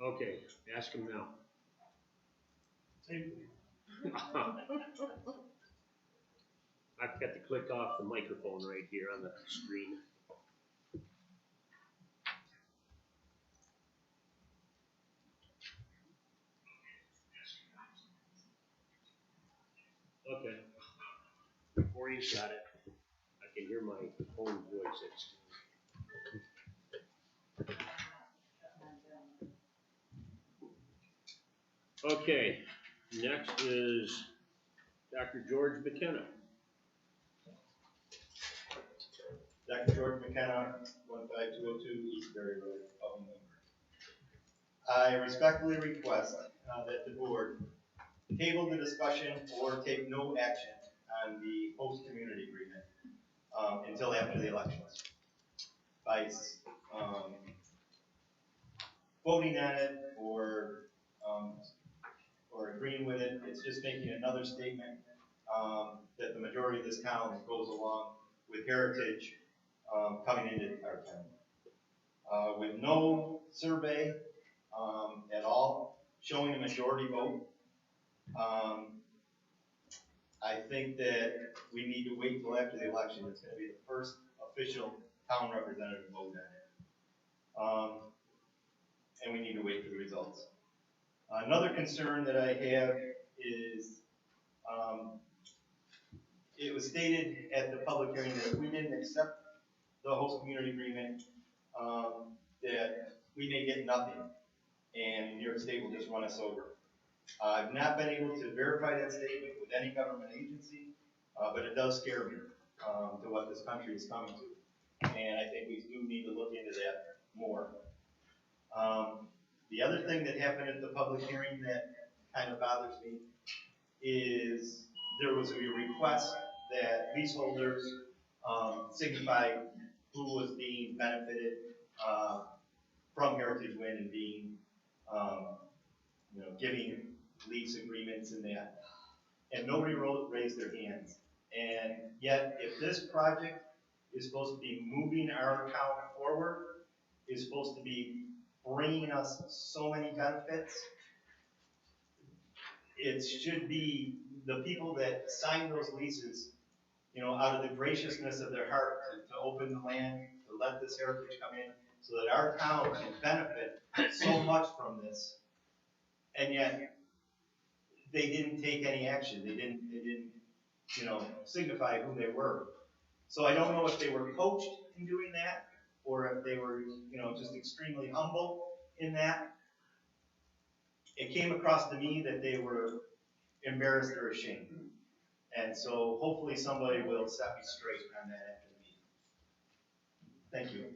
Okay, ask him now. I've got to click off the microphone right here on the screen. Okay. Maureen's got it. I can hear my own voice. Okay, next is Dr. George McKenna. Dr. George McKenna, 15202 East Barre Road, Elton. I respectfully request that the board table the discussion or take no action on the host community agreement until after the elections. By voting on it or agreeing with it, it's just making another statement that the majority of this town goes along with heritage coming into our town. With no survey at all showing a majority vote, I think that we need to wait till after the election. It's going to be the first official town representative vote on it. And we need to wait for the results. Another concern that I have is it was stated at the public hearing that if we didn't accept the host community agreement, that we may get nothing, and New York State will just run us over. I've not been able to verify that statement with any government agency, but it does scare me to what this country is coming to, and I think we do need to look into that more. The other thing that happened at the public hearing that kind of bothers me is there was a request that leaseholders signify who was being benefited from Heritage Wind and being, giving lease agreements and that. And nobody raised their hands. And yet, if this project is supposed to be moving our town forward, is supposed to be bringing us so many benefits, it should be the people that sign those leases, out of the graciousness of their heart to open the land, to let this heritage come in, so that our town can benefit so much from this. And yet, they didn't take any action. They didn't, signify who they were. So I don't know if they were coached in doing that, or if they were, just extremely humble in that. It came across to me that they were embarrassed or ashamed. And so hopefully somebody will set me straight on that after the meeting. Thank you.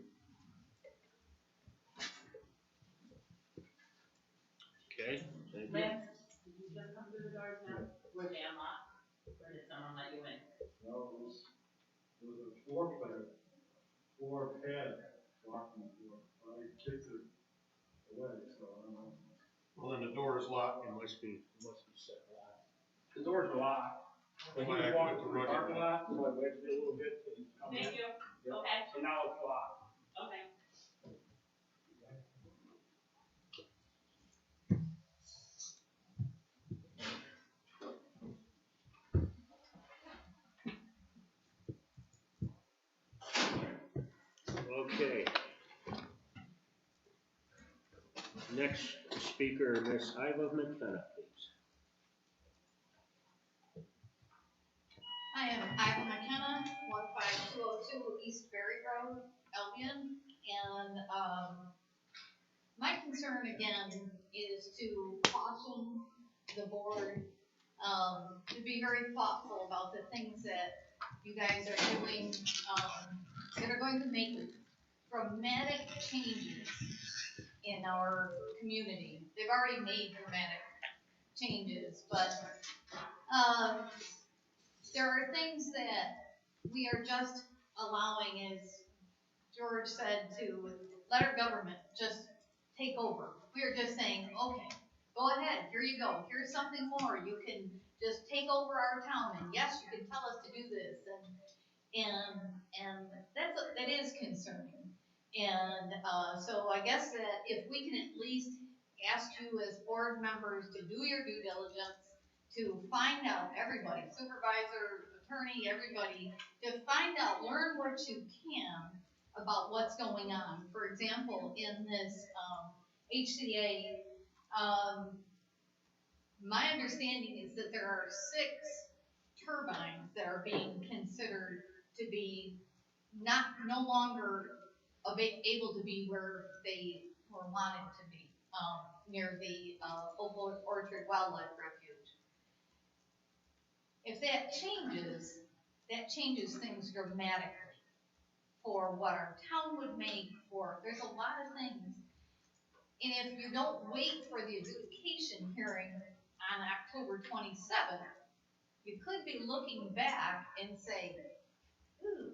Okay, thank you. Lance, did you just come through the doors now? Were they unlocked? Or did someone let you in? No, it was a floor plan, floor pad blocking the door. I kicked it away, so I don't know. Well, then the door is locked. It must be set locked. The door's locked. When he was walking through the parking lot, so I waited a little bit till he come in. Thank you. Yep. Okay. So now it's locked. Okay. Okay. Next speaker, Ms. Iva McKenna, please. I am Iva McKenna, 15202 East Barre Road, Albion, and my concern again is to caution the board to be very thoughtful about the things that you guys are doing that are going to make dramatic changes in our community. They've already made dramatic changes, but there are things that we are just allowing, as George said, to let our government just take over. We are just saying, okay, go ahead, here you go, here's something more. You can just take over our town, and yes, you can tell us to do this, and that is concerning. And so I guess that if we can at least asked you as board members to do your due diligence, to find out, everybody, supervisor, attorney, everybody, to find out, learn what you can about what's going on. For example, in this HCA, my understanding is that there are 6 turbines that are being considered to be no longer able to be where they were wanted to be, near the Oak Orchard Wildlife Refuge. If that changes things dramatically for what our town would make, there's a lot of things. And if you don't wait for the adjudication hearing on October 27th, you could be looking back and say, ooh,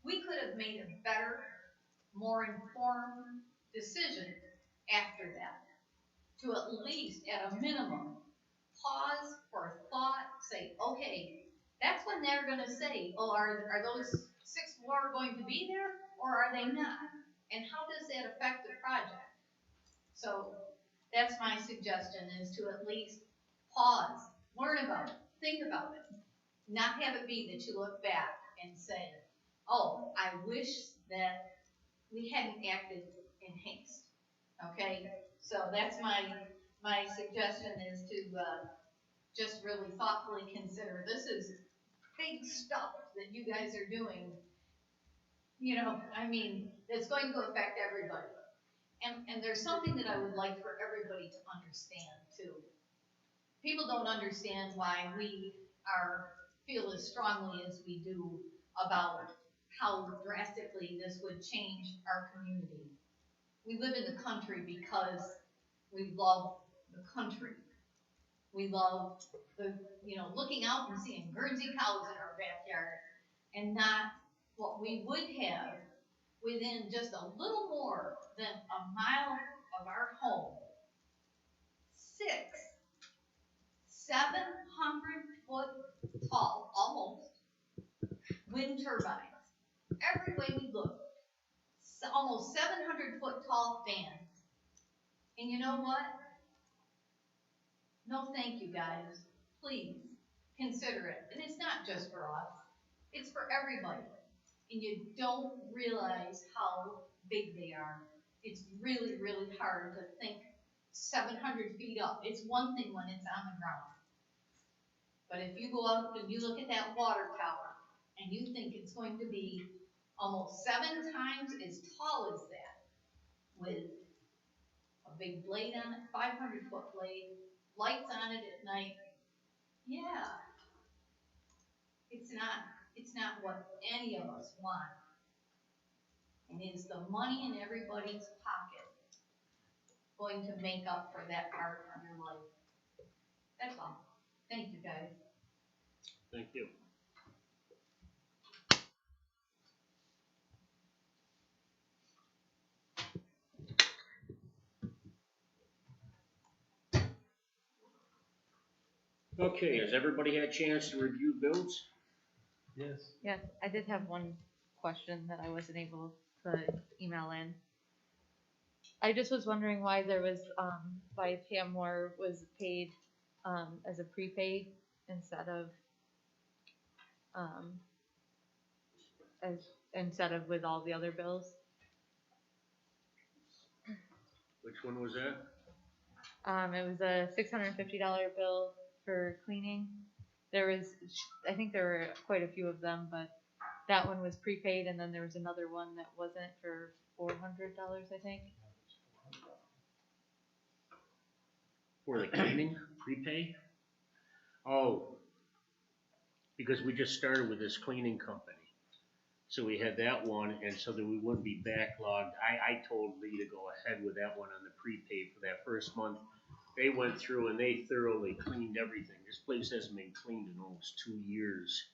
we could have made a better, more informed decision after that. To at least, at a minimum, pause for thought, say, okay, that's when they're going to say, oh, are those 6 more going to be there, or are they not? And how does that affect the project? So that's my suggestion, is to at least pause, learn about it, think about it, not have it be that you look back and say, oh, I wish that we hadn't acted in haste. Okay, so that's my suggestion, is to just really thoughtfully consider. This is big stuff that you guys are doing. You know, I mean, it's going to affect everybody. And there's something that I would like for everybody to understand too. People don't understand why we feel as strongly as we do about how drastically this would change our community. We live in the country because we love the country. We love looking out and seeing Guernsey cows in our backyard, and not what we would have within just a little more than a mile of our home. 700-foot tall, almost, wind turbines. Every way we look, almost 700-foot tall fans. And you know what? No, thank you, guys. Please consider it. And it's not just for us. It's for everybody. And you don't realize how big they are. It's really, really hard to think 700 feet up. It's one thing when it's on the ground. But if you go out and you look at that water tower and you think it's going to be almost 7 times as tall as that, with a big blade on it, 500-foot blade, lights on it at night, yeah, it's not what any of us want. And is the money in everybody's pocket going to make up for that part of your life? That's all. Thank you, guys. Thank you. Okay, has everybody had a chance to review bills? Yes. Yes, I did have one question that I wasn't able to email in. I just was wondering why there was, why Pam Moore was paid as a prepaid instead of with all the other bills. Which one was that? It was a $650 bill for cleaning. I think there were quite a few of them, but that one was prepaid, and then there was another one that wasn't for $400, I think. For the cleaning, prepay? Oh, because we just started with this cleaning company. So we had that one, and so that we wouldn't be backlogged, I told Lee to go ahead with that one on the prepaid for that first month. They went through and they thoroughly cleaned everything. This place hasn't been cleaned in almost 2 years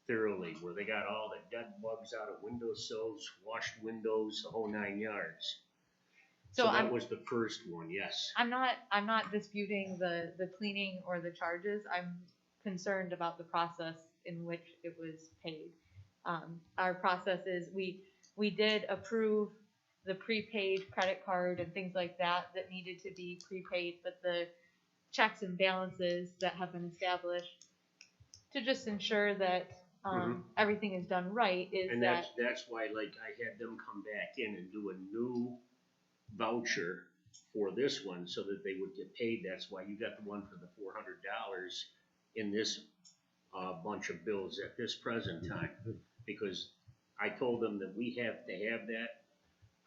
thoroughly, where they got all the dead bugs out of windowsills, washed windows, the whole 9 yards. So that was the first one, yes. I'm not disputing the cleaning or the charges. I'm concerned about the process in which it was paid. Our process is we did approve the prepaid credit card and things like that that needed to be prepaid, but the checks and balances that have been established to just ensure that everything is done right is And that that's why, like, I had them come back in and do a new voucher for this one so that they would get paid. That's why you got the one for the $400 in this bunch of bills at this present time. Because I told them that we have to have that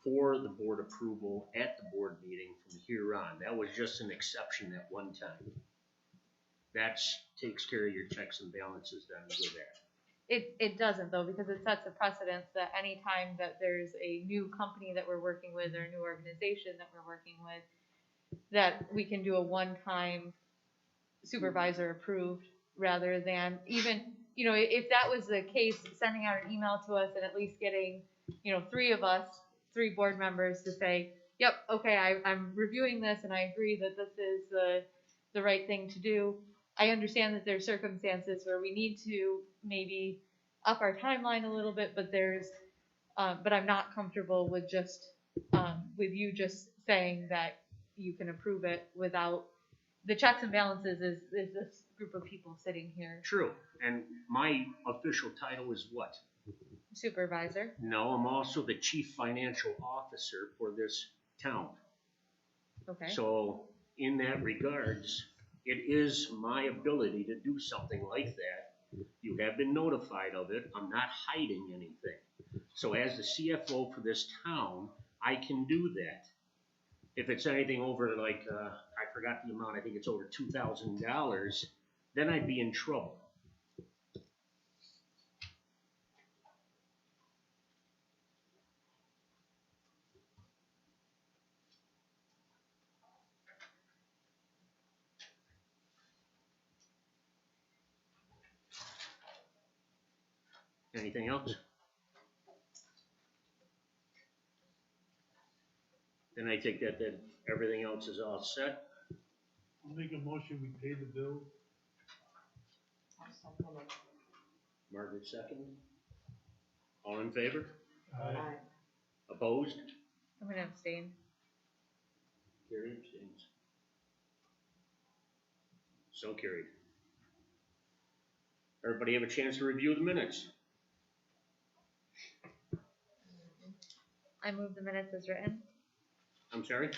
for the board approval at the board meeting from here on. That was just an exception at one time. That takes care of your checks and balances then with that. it doesn't though, because it sets a precedence that any time that there's a new company that we're working with or a new organization that we're working with, that we can do a one-time supervisor approved rather than even, you know, if that was the case, sending out an email to us and at least getting, you know, three board members to say, yep, okay, I'm reviewing this and I agree that this is the right thing to do. I understand that there's circumstances where we need to maybe up our timeline a little bit, but but I'm not comfortable with with you just saying that you can approve it without the checks and balances is this group of people sitting here. True. And my official title is what? Supervisor. No, I'm also the chief financial officer for this town. Okay. So in that regards, it is my ability to do something like that. You have been notified of it. I'm not hiding anything. So as the CFO for this town, I can do that. If it's anything over like, I forgot the amount, I think it's over $2,000, then I'd be in trouble. Anything else? Then I take that everything else is all set. I'll make a motion, we pay the bill. Margaret second. All in favor? Aye. Opposed? I'm gonna abstain. Carried, abstains. So carried. Everybody have a chance to review the minutes? I move the minutes as written. I'm sorry?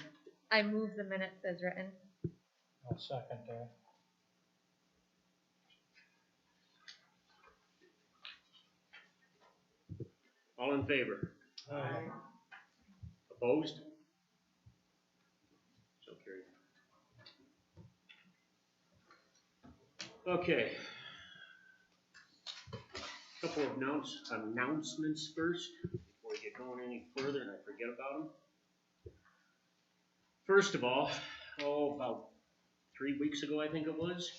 I move the minutes as written. I'll second that. All in favor? Aye. Opposed? So carried. Okay. Couple of announcements first, before we get going any further and I forget about them. First of all, about 3 weeks ago, I think it was,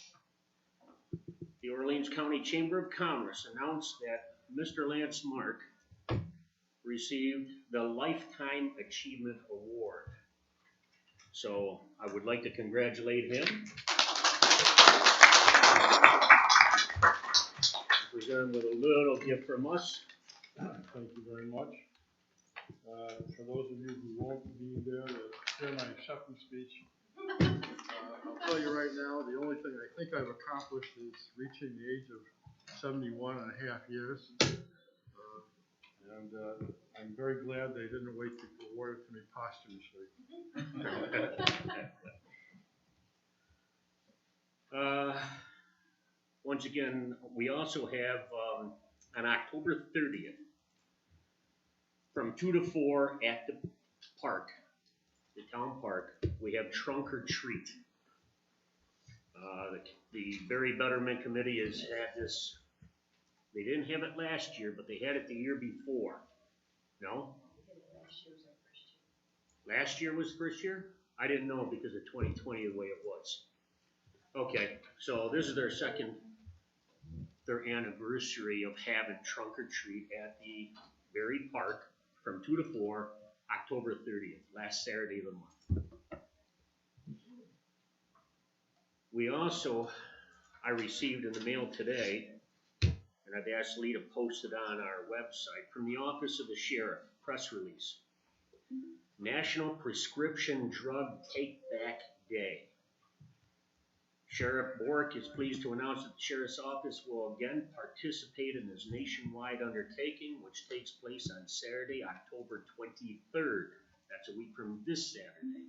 the Orleans County Chamber of Commerce announced that Mr. Lance Mark received the Lifetime Achievement Award. So I would like to congratulate him. Present him with a little gift from us. Thank you very much. For those of you who won't be there to hear my acceptance speech, I'll tell you right now, the only thing I think I've accomplished is reaching the age of 71 and a half years. And I'm very glad they didn't wait to award it to me posthumously. Once again, we also have on October 30th, from 2 to 4 at the park, the town park, we have trunk or treat. The Barre Betterment Committee has had this. They didn't have it last year, but they had it the year before. No? Last year was the first year? I didn't know because of 2020 the way it was. Okay, so this is their anniversary of having trunk or treat at the Barre Park from 2 to 4, October 30th, last Saturday of the month. We also, I received in the mail today, and I've asked Lee to post it on our website, from the Office of the Sheriff, press release. National Prescription Drug Take Back Day. Sheriff Bork is pleased to announce that the Sheriff's Office will again participate in this nationwide undertaking, which takes place on Saturday, October 23rd. That's a week from this Saturday.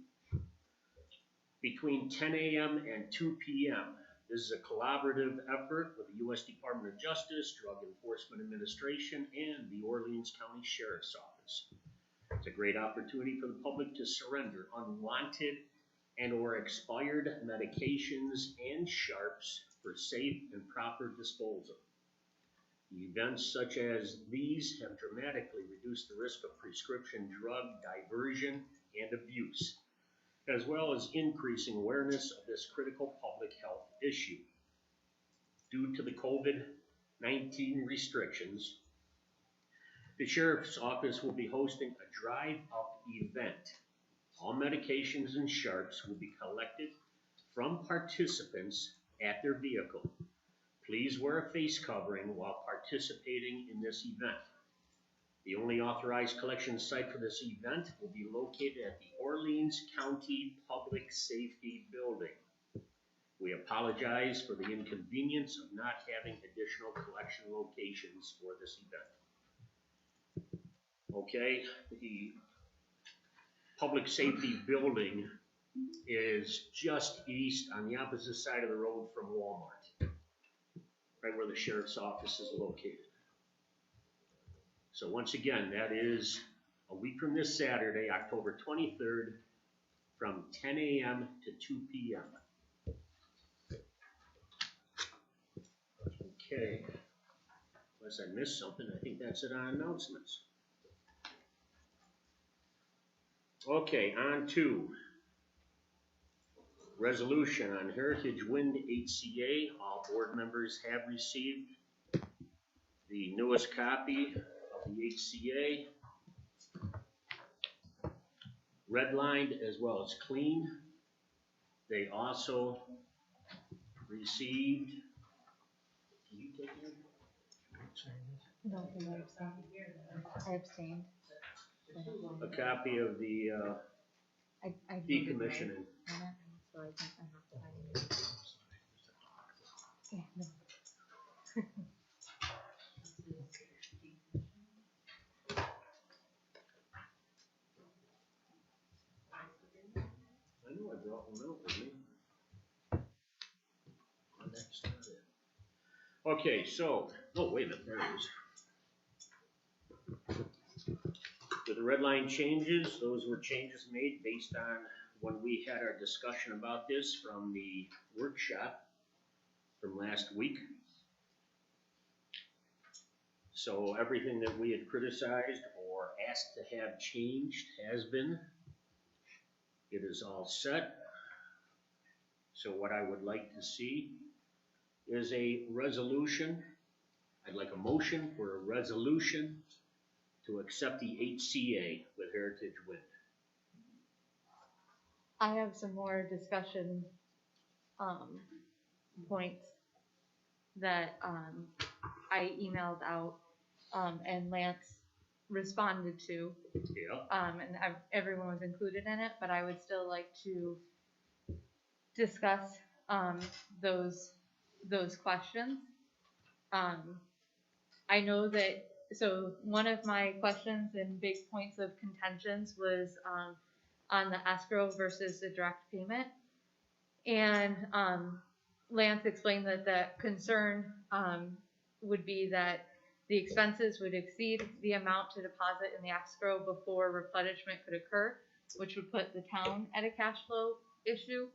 Between 10 a.m. and 2 p.m. This is a collaborative effort with the U.S. Department of Justice, Drug Enforcement Administration, and the Orleans County Sheriff's Office. It's a great opportunity for the public to surrender unwanted and or expired medications and sharps for safe and proper disposal. Events such as these have dramatically reduced the risk of prescription drug diversion and abuse, as well as increasing awareness of this critical public health issue. Due to the COVID-19 restrictions, the Sheriff's Office will be hosting a drive-up event. All medications and sharps will be collected from participants at their vehicle. Please wear a face covering while participating in this event. The only authorized collection site for this event will be located at the Orleans County Public Safety Building. We apologize for the inconvenience of not having additional collection locations for this event. Okay, the Public Safety Building is just east on the opposite side of the road from Walmart, right where the Sheriff's Office is located. So once again, that is a week from this Saturday, October 23rd, from 10 a.m. to 2 p.m. Okay, unless I missed something, I think that's it on announcements. Okay, on to resolution on Heritage Wind HCA. All board members have received the newest copy of the HCA, redlined as well as clean. They also received, can you take it? No, I abstained. A copy of the I decommissioning. So I think I have to find it. Yeah, no. I know I brought one out with me. Oh, that's not it. Okay, so, oh, wait a minute, there it is. With the red line changes, those were changes made based on when we had our discussion about this from the workshop from last week. So everything that we had criticized or asked to have changed has been. It is all set. So what I would like to see is a resolution. I'd like a motion for a resolution to accept the HCA with Heritage Wind. I have some more discussion points that I emailed out and Lance responded to. Yeah. And everyone was included in it, but I would still like to discuss those questions. I know that, so one of my questions and big points of contentions was on the escrow versus the direct payment. And Lance explained that the concern would be that the expenses would exceed the amount to deposit in the escrow before replenishment could occur, which would put the town at a cash flow issue.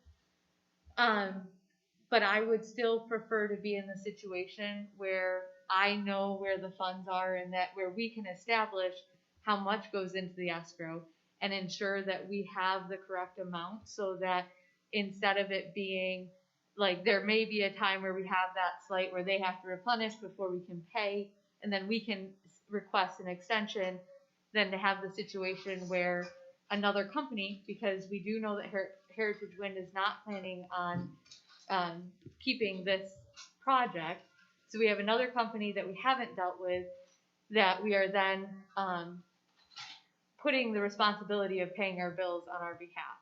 But I would still prefer to be in the situation where I know where the funds are and that where we can establish how much goes into the escrow and ensure that we have the correct amount, so that instead of it being like, there may be a time where we have that slight where they have to replenish before we can pay, and then we can request an extension, than to have the situation where another company, because we do know that Heritage Wind is not planning on keeping this project. So we have another company that we haven't dealt with that we are then putting the responsibility of paying our bills on our behalf.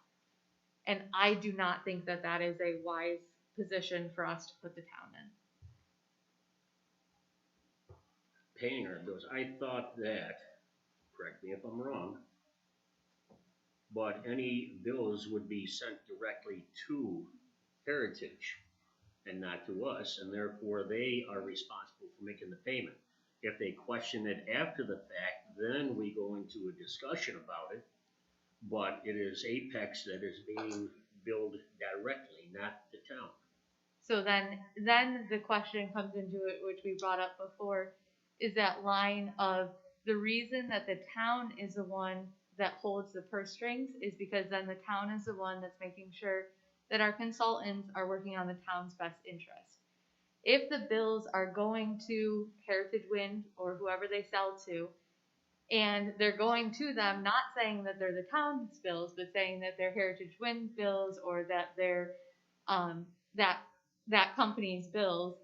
And I do not think that that is a wise position for us to put the town in. Paying our bills, I thought that, correct me if I'm wrong, but any bills would be sent directly to Heritage and not to us, and therefore they are responsible for making the payment. If they question it after the fact, then we go into a discussion about it, but it is Apex that is being billed directly, not the town. So then the question comes into it, which we brought up before, is that line of the reason that the town is the one that holds the purse strings is because then the town is the one that's making sure that our consultants are working on the town's best interest. If the bills are going to Heritage Wind or whoever they sell to, and they're going to them not saying that they're the town's bills, but saying that they're Heritage Wind bills or that they're that company's bills,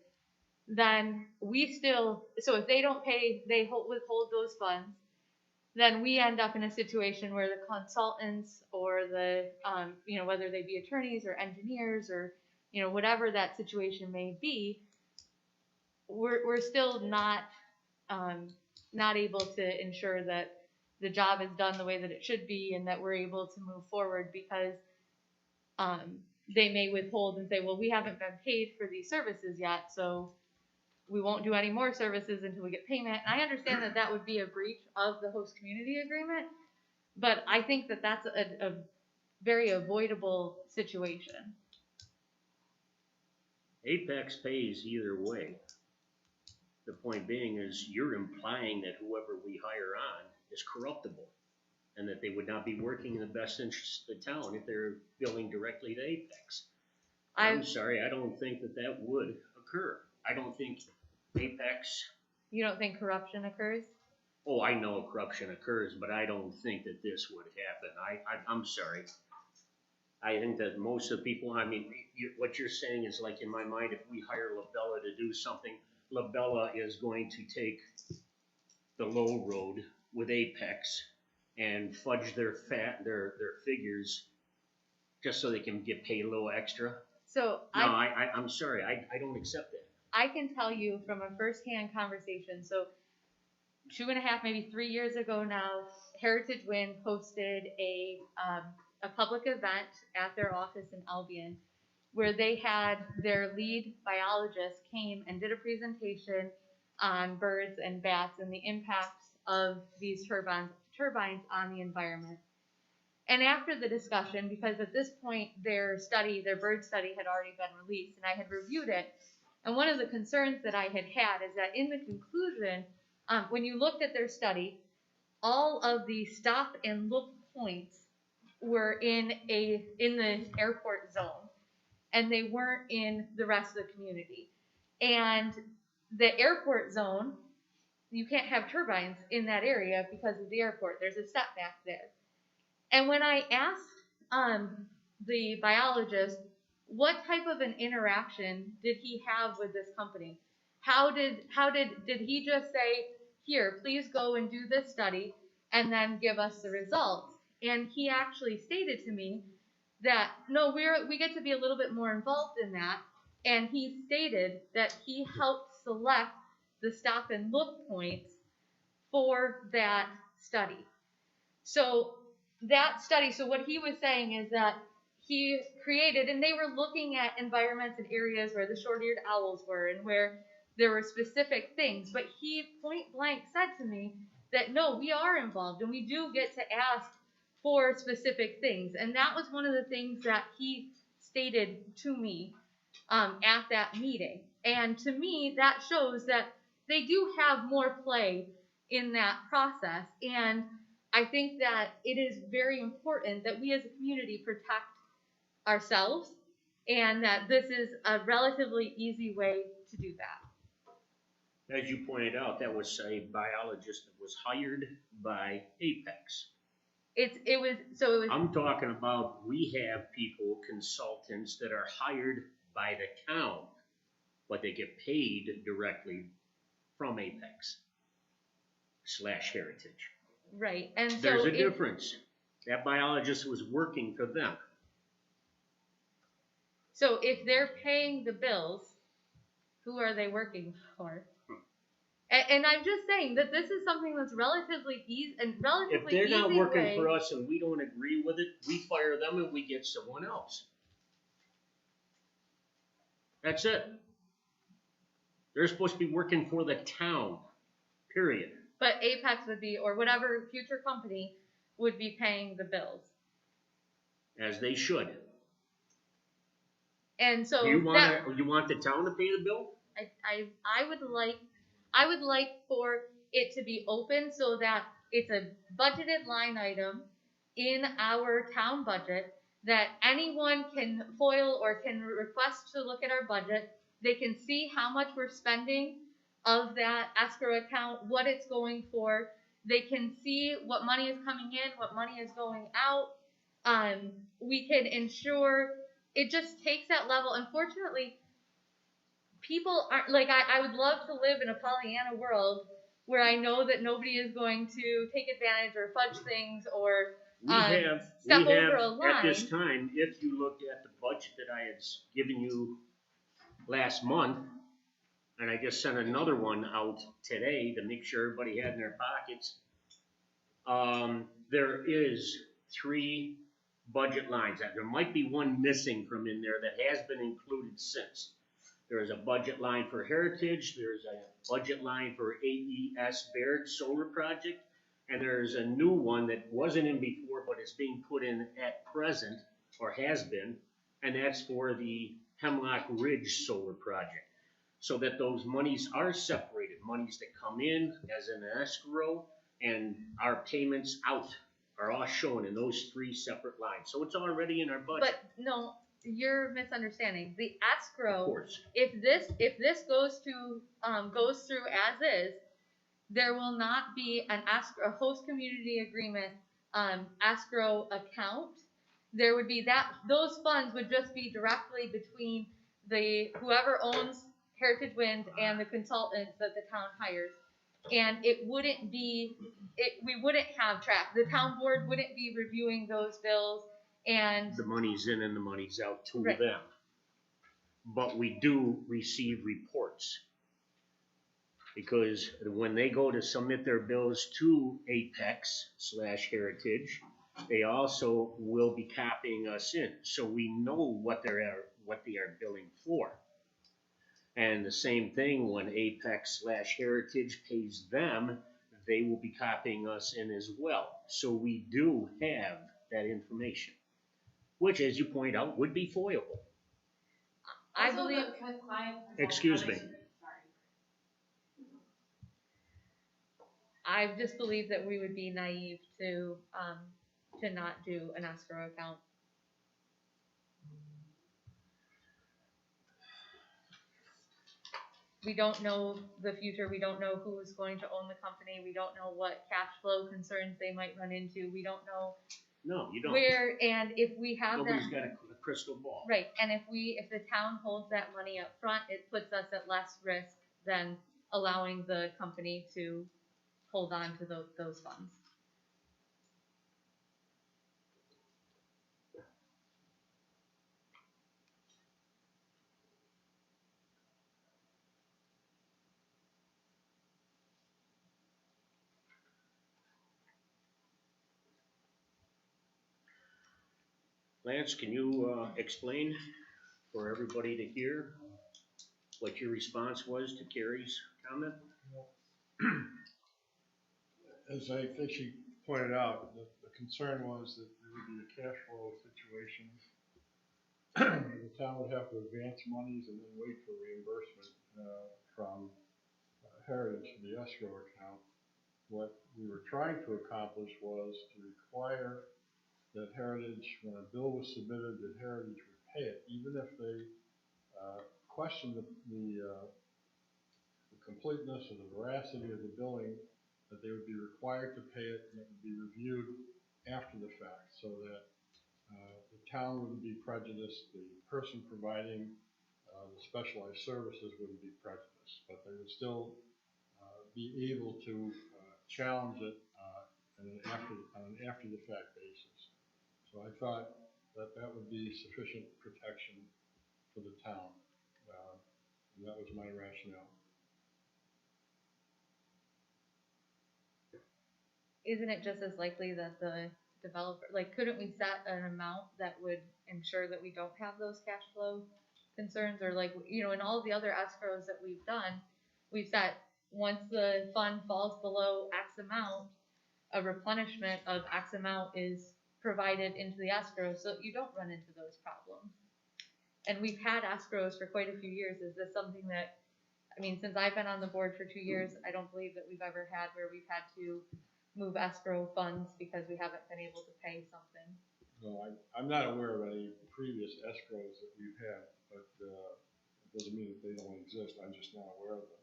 then we still, so if they don't pay, they withhold those funds, then we end up in a situation where the consultants or the, whether they be attorneys or engineers or, whatever that situation may be, we're still not able to ensure that the job is done the way that it should be and that we're able to move forward because they may withhold and say, well, we haven't been paid for these services yet, so we won't do any more services until we get payment. And I understand that that would be a breach of the host community agreement, but I think that that's a very avoidable situation. Apex pays either way. The point being is you're implying that whoever we hire on is corruptible and that they would not be working in the best interest of the town if they're billing directly to Apex. I'm sorry, I don't think that that would occur. I don't think Apex. You don't think corruption occurs? Oh, I know corruption occurs, but I don't think that this would happen. I'm sorry. I think that most of the people, what you're saying is like in my mind, if we hire Labella to do something, Labella is going to take the low road with Apex and fudge their figures just so they can get paid a little extra. So no, I'm sorry, I don't accept that. I can tell you from a first-hand conversation, so 2.5, maybe 3 years ago now, Heritage Wind posted a public event at their office in Albion where they had their lead biologist came and did a presentation on birds and bats and the impacts of these turbines on the environment. And after the discussion, because at this point their bird study had already been released and I had reviewed it, and one of the concerns that I had is that in the conclusion, when you looked at their study, all of the stop and look points were in the airport zone, and they weren't in the rest of the community. And the airport zone, you can't have turbines in that area because of the airport. There's a setback there. And when I asked the biologist, what type of an interaction did he have with this company? Did he just say, here, please go and do this study and then give us the results? And he actually stated to me that, no, we get to be a little bit more involved in that. And he stated that he helped select the stop and look points for that study. So that study, so what he was saying is that he created, and they were looking at environments and areas where the short-eared owls were and where there were specific things. But he point blank said to me that, no, we are involved and we do get to ask for specific things. And that was one of the things that he stated to me at that meeting. And to me, that shows that they do have more play in that process. And I think that it is very important that we as a community protect ourselves, and that this is a relatively easy way to do that. As you pointed out, that was a biologist that was hired by Apex. I'm talking about, we have people, consultants that are hired by the town, but they get paid directly from Apex / Heritage. Right, and so There's a if, difference. That biologist was working for them. so if they're paying the bills, who are they working for? And I'm just saying that this is something that's relatively easy and If relatively they're easy not working way. for us and we don't agree with it, we fire them and we get someone else. That's it. They're supposed to be working for the town, period. But Apex would be, or whatever future company would be paying the bills. As they should. And so Do you want the town to pay the bill? I would like for it to be open so that it's a budgeted line item in our town budget that anyone can foil or can request to look at our budget. They can see how much we're spending of that escrow account, what it's going for. They can see what money is coming in, what money is going out. We can ensure it just takes that level. Unfortunately, people aren't like I would love to live in a Pollyanna world where I know that nobody is going to take advantage or fudge things or step over a line. At this time, if you looked at the budget that I had given you last month, and I just sent another one out today to make sure everybody had in their pockets, there is 3 budget lines. There might be one missing from in there that has been included since. There's a budget line for Heritage, there's a budget line for AES Baird Solar Project, and there's a new one that wasn't in before but is being put in at present, or has been, and that's for the Hemlock Ridge Solar Project. So that those monies are separated, monies that come in as an escrow and our payments out are all shown in those 3 separate lines. So it's already in our budget. But no, you're misunderstanding. The escrow, Of course. if this goes through as is, there will not be a host community agreement escrow account. There would be those funds would just be directly between whoever owns Heritage Wind and the consultants that the town hires. And it wouldn't be, we wouldn't have track. The town board wouldn't be reviewing those bills and The money's in and the money's out to Right. them. But we do receive reports. Because when they go to submit their bills to Apex/Heritage, they also will be copying us in. So we know what they are billing for. And the same thing when Apex/Heritage pays them, they will be copying us in as well. So we do have that information, which, as you point out, would be foilable. I Also, believe. the client. Excuse me. Sorry. I just believe that we would be naive to not do an escrow account. We don't know the future. We don't know who's going to own the company. We don't know what cash flow concerns they might run into. We don't know No, you don't. and if we have Nobody's that, got a crystal ball. right, and if the town holds that money up front, it puts us at less risk than allowing the company to hold on to those funds. Lance, can you explain for everybody to hear what your response was to Carrie's comment? As I think she pointed out, the concern was that there would be a cash flow situation. The town would have to advance monies and then wait for reimbursement from Heritage to the escrow account. What we were trying to accomplish was to require that Heritage, when a bill was submitted, that Heritage would pay it, even if they questioned the completeness or the veracity of the billing, that they would be required to pay it and it would be reviewed after the fact, so that the town wouldn't be prejudiced, the person providing the specialized services wouldn't be prejudiced, but they would still be able to challenge it on an after the fact basis. So I thought that that would be sufficient protection for the town. And that was my rationale. Isn't it just as likely that the developer, like, couldn't we set an amount that would ensure that we don't have those cash flow concerns? Or like, you know, in all the other escrows that we've done, we've set, once the fund falls below X amount, a replenishment of X amount is provided into the escrow so that you don't run into those problems. And we've had escrows for quite a few years. Is this something that, I mean, since I've been on the board for 2 years, I don't believe that we've ever had where we've had to move escrow funds because we haven't been able to pay something. No, I'm not aware of any previous escrows that we've had, but it doesn't mean that they don't exist. I'm just not aware of them.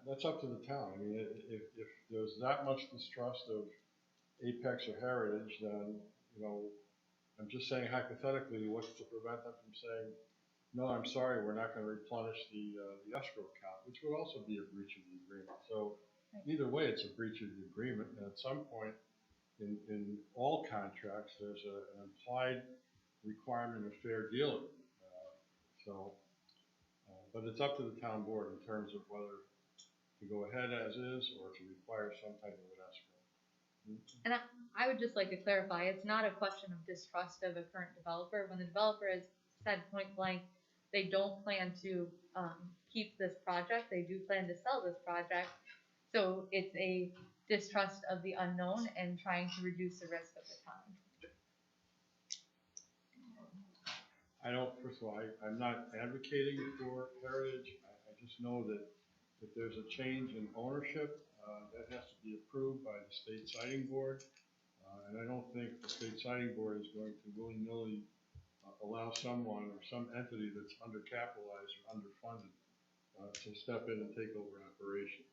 That's up to the town. I mean, if there's that much distrust of Apex or Heritage, then, you know, I'm just saying hypothetically, what's to prevent them from saying, no, I'm sorry, we're not going to replenish the escrow account, which would also be a breach of the agreement. So either way, it's a breach of the agreement. And at some point in all contracts, there's an implied requirement of fair dealing. But it's up to the town board in terms of whether to go ahead as is or to require some type of an escrow. And I would just like to clarify, it's not a question of distrust of a current developer. When the developer has said point blank, they don't plan to keep this project, they do plan to sell this project. So it's a distrust of the unknown and trying to reduce the risk of the time. First of all, I'm not advocating for Heritage. I just know that if there's a change in ownership, that has to be approved by the state siting board. And I don't think the state siting board is going to willy-nilly allow someone or some entity that's undercapitalized or underfunded to step in and take over operations.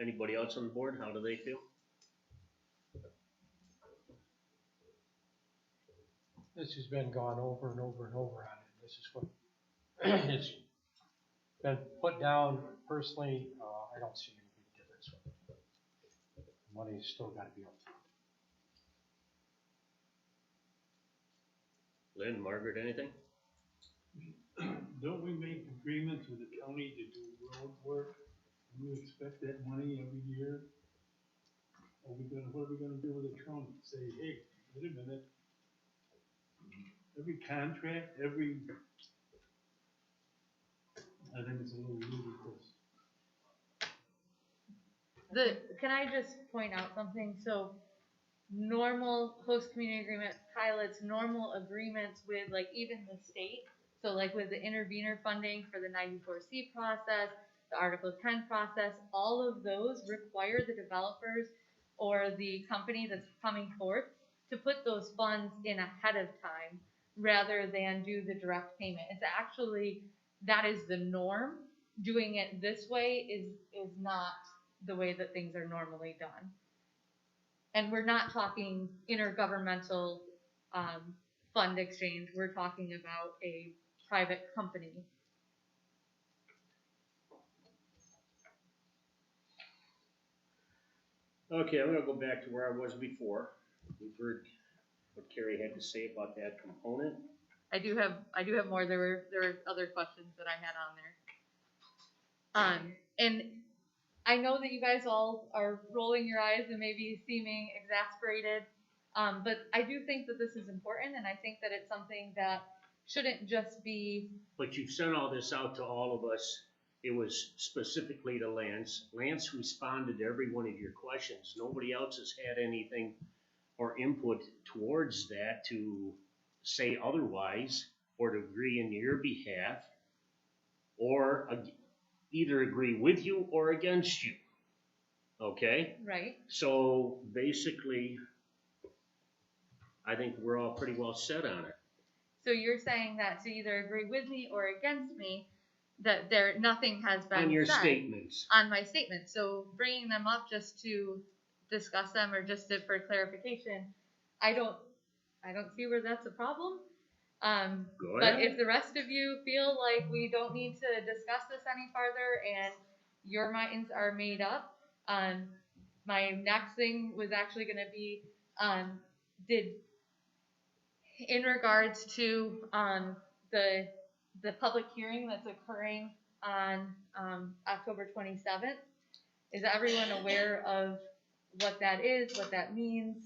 Anybody else on the board, how do they feel? This has been gone over and over and over on it. This is what it's been put down. Personally, I don't see any big difference with it. The money's still got to be up front. Lynn, Margaret, anything? Don't we make agreements with the county to do road work? Do we expect that money every year? What are we gonna do with the county? Say, hey, wait a minute. Every contract, I think it's a little ludicrous. Can I just point out something? So normal host community agreement pilots, normal agreements with like even the state. So like with the intervenor funding for the 94C process, the Article 10 process, all of those require the developers or the company that's coming forth to put those funds in ahead of time rather than do the direct payment. It's actually, that is the norm. Doing it this way is not the way that things are normally done. And we're not talking intergovernmental fund exchange. We're talking about a private company. Okay, I'm gonna go back to where I was before. We've heard what Carrie had to say about that component. I do have more. There were other questions that I had on there. And I know that you guys all are rolling your eyes and maybe seeming exasperated. But I do think that this is important, and I think that it's something that shouldn't just be. But you've sent all this out to all of us. It was specifically to Lance. Lance responded to every one of your questions. Nobody else has had anything or input towards that to say otherwise or to agree in your behalf or either agree with you or against you. Okay? Right. So basically, I think we're all pretty well set on it. So you're saying that to either agree with me or against me, that nothing has been On your said statements. on my statements. So bringing them up just to discuss them or just for clarification, I don't see where that's a problem. Go But ahead. if the rest of you feel like we don't need to discuss this any farther and your minds are made up, my next thing was actually going to be, in regards to the public hearing that's occurring on October 27th. Is everyone aware of what that is, what that means,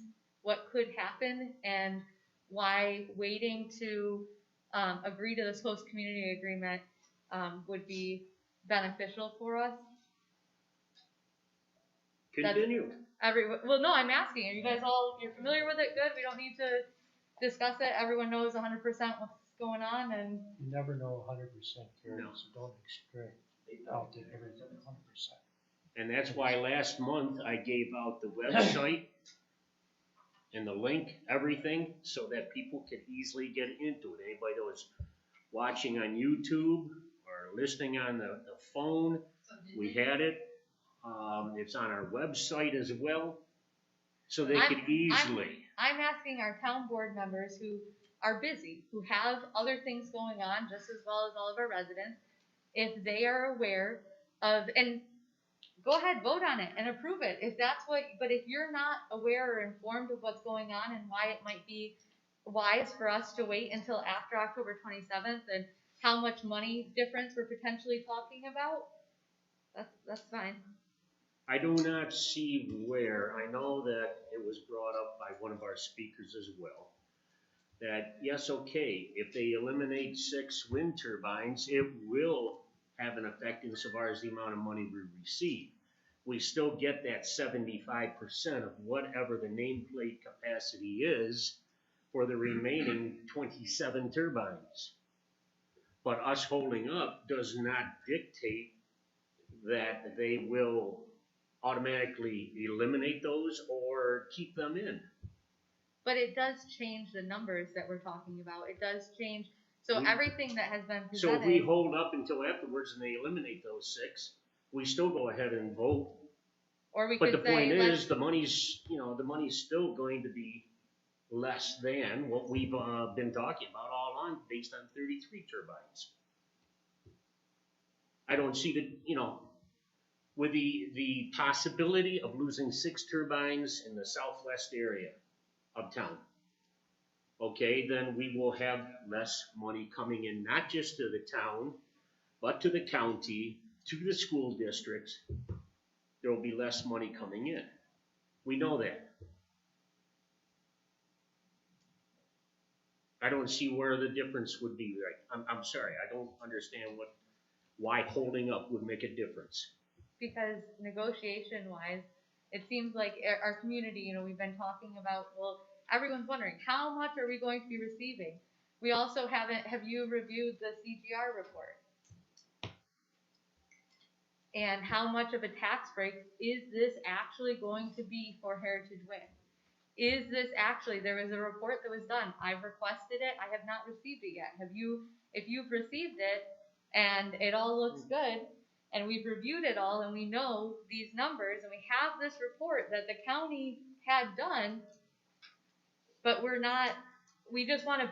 what could happen, and why waiting to agree to this host community agreement would be beneficial for us? Continue. Well, no, I'm asking. Are you guys you're familiar with it? Good. We don't need to discuss it. Everyone knows 100% what's going on, and You never know 100%, Gary, No. so don't expect out to everything 100%. And that's why last month I gave out the website and the link, everything, so that people could easily get into it. Anybody that was watching on YouTube or listening on the phone, we had it. It's on our website as well, so they could easily. I'm asking our town board members who are busy, who have other things going on just as well as all of our residents, if they are aware of, and go ahead, vote on it and approve it if that's what, but if you're not aware or informed of what's going on and why it might be wise for us to wait until after October 27th and how much money difference we're potentially talking about, that's fine. I do not see where, I know that it was brought up by one of our speakers as well, that yes, okay, if they eliminate 6 wind turbines, it will have an effect insofar as the amount of money we receive. We still get that 75% of whatever the nameplate capacity is for the remaining 27 turbines. But us holding up does not dictate that they will automatically eliminate those or keep them in. But it does change the numbers that we're talking about. It does change. So everything that has been presented. So if we hold up until afterwards and they eliminate those 6, we still go ahead and vote. Or we But could the point say, is, the money's still going to be less than what we've been talking about all along, based on 33 turbines. I don't see with the possibility of losing 6 turbines in the southwest area of town. Okay, then we will have less money coming in, not just to the town, but to the county, to the school districts. There will be less money coming in. We know that. I don't see where the difference would be. I'm sorry, I don't understand why holding up would make a difference. Because negotiation-wise, it seems like our community, we've been talking about, well, everyone's wondering, how much are we going to be receiving? We also have you reviewed the CGR report? And how much of a tax break is this actually going to be for Heritage Wind? Is this actually, there was a report that was done. I've requested it. I have not received it yet. If you've received it and it all looks good and we've reviewed it all and we know these numbers and we have this report that the county had done, but we just want to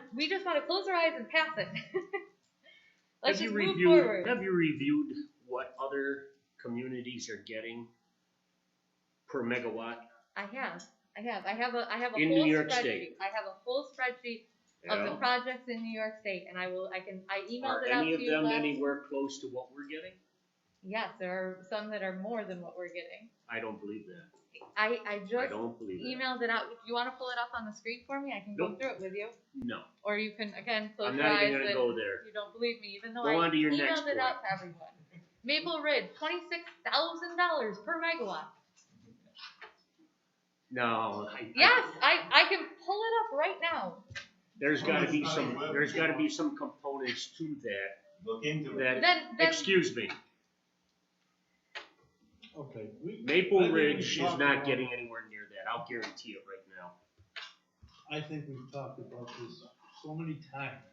close our eyes and pass it. Let's just move forward. Have you reviewed what other communities are getting per megawatt? I have a In full New York spreadsheet. State. I have a full spreadsheet of the projects in New York State, and I emailed Are it out any to of you them last. anywhere close to what we're getting? Yes, there are some that are more than what we're getting. I don't believe that. I I just don't believe that. emailed it out. Do you want to pull it up on the screen for me? I can go Nope. through it with you. No. Or you can, again, close I'm your not eyes even going to and go there. you don't believe me, even though Go I on to your next emailed it point. out to everyone. Maple Ridge, $26,000 per megawatt. No. Yes, I can pull it up right now. There's got to be some components to that. Look into it. Then Excuse me. Okay. Maple Ridge is not getting anywhere near that. I'll guarantee it right now. I think we've talked about this so many times.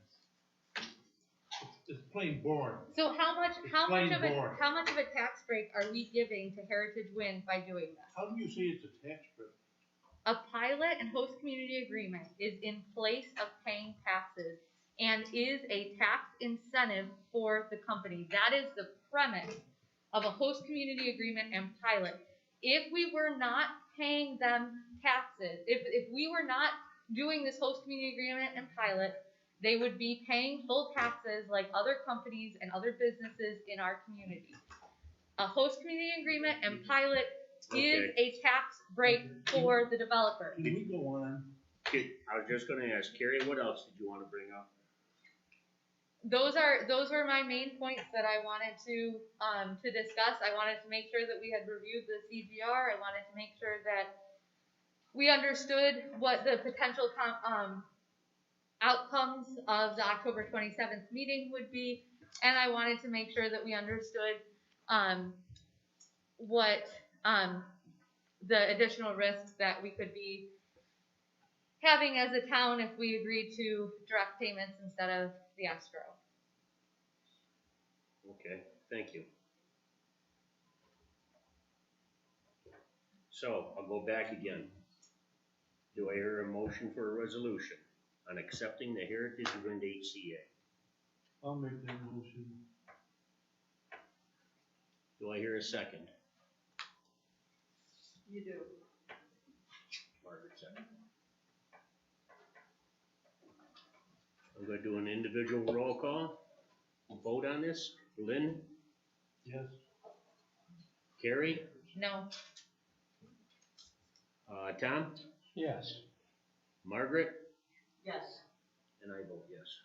It's plain boring. So how much plain of boring. a tax break are we giving to Heritage Wind by doing this? How do you say it's a tax break? A pilot and host community agreement is in place of paying taxes is a tax incentive for the company. That is the premise of a host community agreement and pilot. If we were not paying them taxes, if we were not doing this host community agreement and pilot, they would be paying full taxes like other companies and other businesses in our community. A host community agreement and pilot is a tax break for the developer. Can we go on? Okay, I was just gonna ask, Carrie, what else did you wanna bring up? Those were my main points that I wanted to discuss. I wanted to make sure that we had reviewed the CGR. I wanted to make sure that we understood what the potential outcomes of the October 27th meeting would be, and I wanted to make sure that we understood what the additional risks that we could be having as a town if we agreed to direct payments instead of the escrow. Okay, thank you. So, I'll go back again. Do I hear a motion for a resolution on accepting the Heritage Wind HCA? I'll make that motion. Do I hear a second? You do. Margaret, second. I'm gonna do an individual roll call, vote on this. Lynn, Yes. Carrie, No. Tom, Yes. Margaret, Yes. and I vote yes.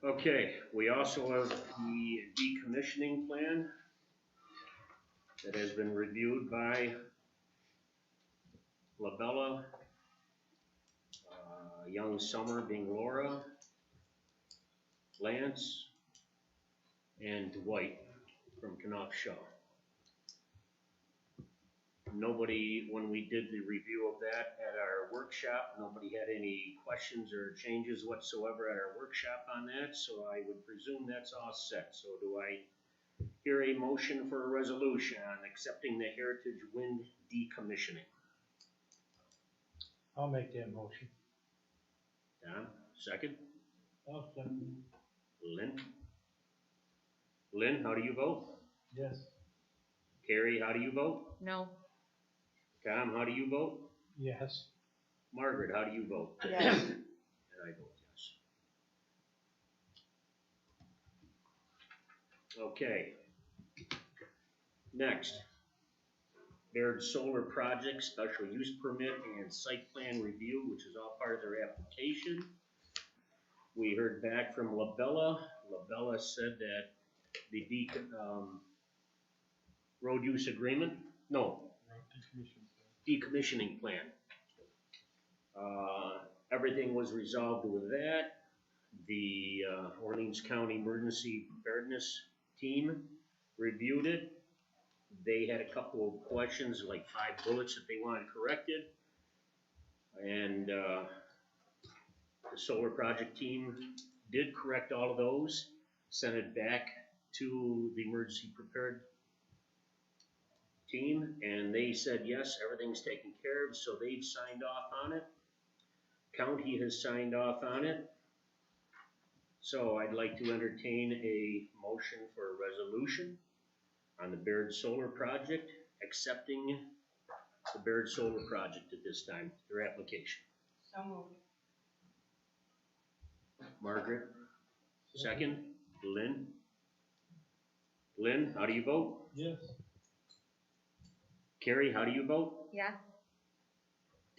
Okay, we also have the decommissioning plan that has been reviewed by Labella, Young Summer being Laura, Lance, and Dwight from Knopf Shaw. Nobody, when we did the review of that at our workshop, nobody had any questions or changes whatsoever at our workshop on that, so I would presume that's all set. So do I hear a motion for a resolution on accepting the Heritage Wind decommissioning? I'll make that motion. Tom, second? I'll second. Lynn? Lynn, how do you vote? Yes. Carrie, how do you vote? No. Tom, how do you vote? Yes. Margaret, how do you vote? Yes. And I vote yes. Okay. Next. Baird Solar Project, special use permit and site plan review, which is all part of their application. We heard back from Labella. Labella said that the road use agreement, no, decommissioning plan. Everything was resolved with that. The Orleans County Emergency Preparedness Team reviewed it. They had a couple of questions, like 5 bullets that they wanted corrected. And the solar project team did correct all of those, sent it back to the emergency prepared team, and they said, yes, everything's taken care of, so they've signed off on it. County has signed off on it. So I'd like to entertain a motion for a resolution on the Baird Solar Project, accepting the Baird Solar Project at this time, their application. So moved. Margaret, second. Lynn? Lynn, how do you vote? Yes. Carrie, how do you vote? Yes.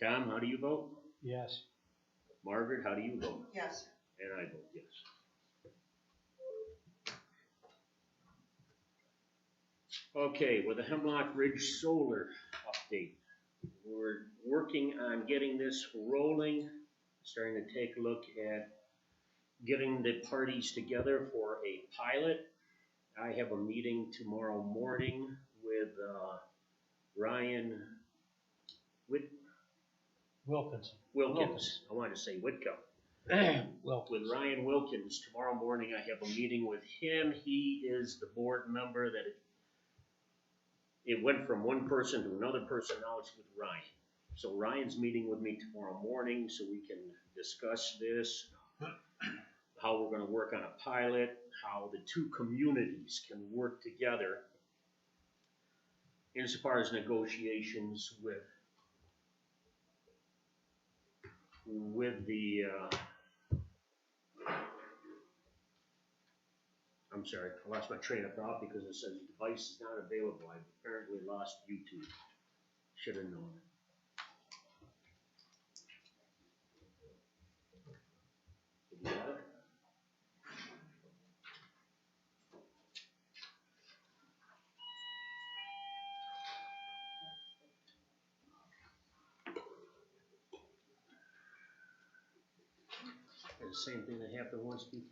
Tom, how do you vote? Yes. Margaret, how do you vote? Yes. And I vote yes. Okay, with the Hemlock Ridge Solar update, we're working on getting this rolling, starting to take a look at getting the parties together for a pilot. I have a meeting tomorrow morning with Ryan Wilkins. I wanted to say Whitcomb. With Ryan Wilkins tomorrow morning. I have a meeting with him. He is the board member that it went from one person to another person, now it's with Ryan. So Ryan's meeting with me tomorrow morning so we can discuss this, how we're gonna work on a pilot, how the two communities can work together insofar as negotiations with the, I'm sorry, I lost my train of thought because it says device is not available. I apparently lost YouTube. Should have known. Did you have it? The same thing that happened once before.